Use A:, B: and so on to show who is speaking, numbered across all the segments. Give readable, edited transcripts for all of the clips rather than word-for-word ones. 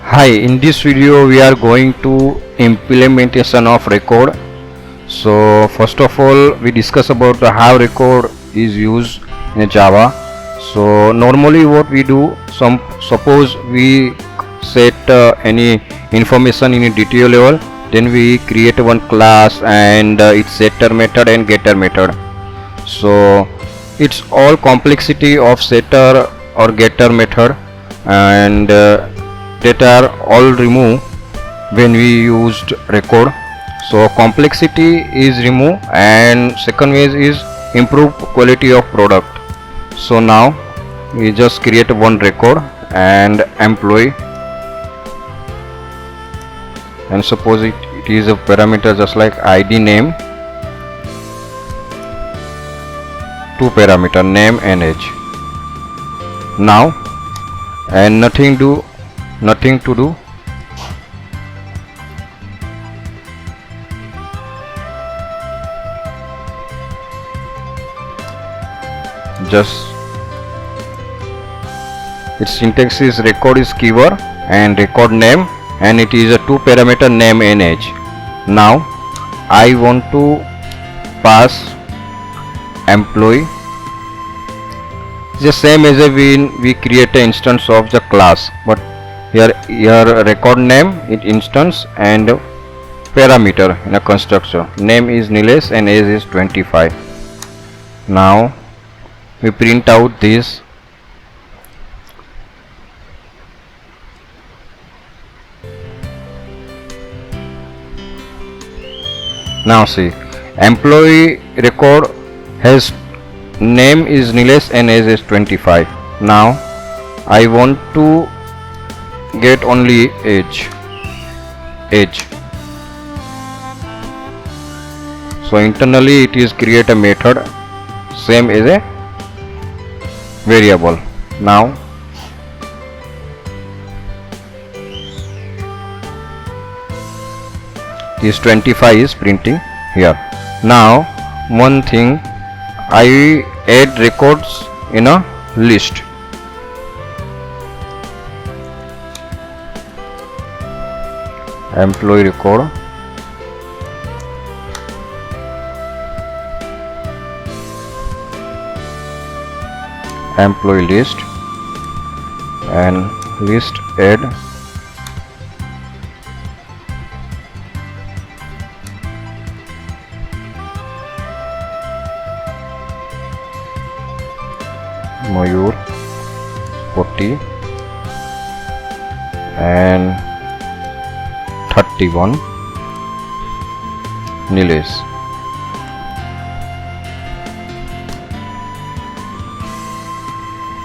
A: Hi, in this video we are going to implementation of record. So first of all we discuss about how record is used in Java. So normally what we do, suppose we set any information in a detail level, then we create one class and its setter method and getter method. So it's all complexity of setter or getter method, and that are all removed when we used record. So complexity is removed, and second ways is improve quality of product. So now we just create one record and employee, and suppose it is a parameter just like id name, two parameter name and age. Now and nothing to do, just its syntax is record is keyword and record name, and it is a two parameter name and age. Now I want to pass employee, the same as we create an instance of the class, but here record name it instance and parameter in a constructor. Name is Nilesh and age is 25. Now we print out this. Now see, employee record has name is Nilesh and age is 25. Now I want to get only age. So internally it is create a method same as a variable. Now this 25 is printing here. Now one thing, I add records in a list. Employee record, employee list, and list add Mayur 40 and 31 Nilesh.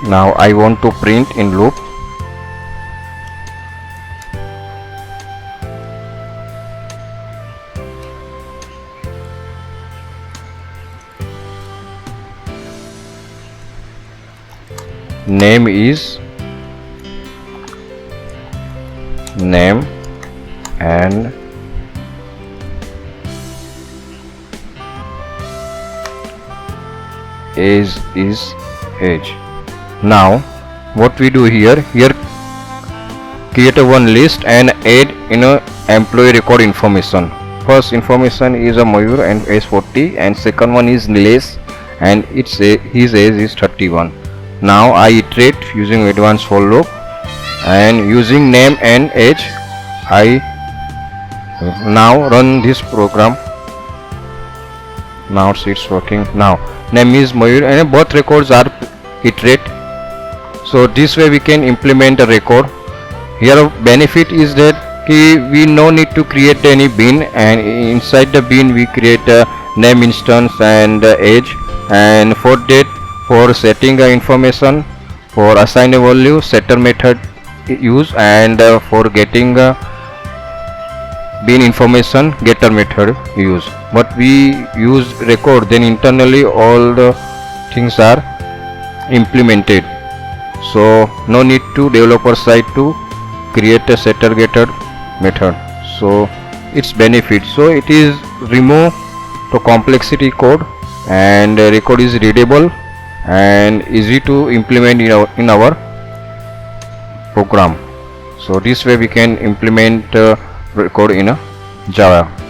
A: Now I want to print in loop. Name is name and age is age. Now what we do here create a one list and add in a employee record information. First information is a Mayur and age 40, and second one is Nilesh and his age is 31. Now I iterate using advanced for loop, and using name and age I now run this program. Now it's working. Now name is Mayur and both records are iterate. So this way we can implement a record. Here benefit is that we no need to create any bin, and inside the bin we create a name instance and age, and for that, for setting information, for assign a value setter method use, and for getting bin information getter method use. But we use record, then internally all the things are implemented, so no need to developer side to create a setter getter method. So its benefit, so it is remove the complexity code, and record is readable and easy to implement in our program. So this way we can implement record in a Java.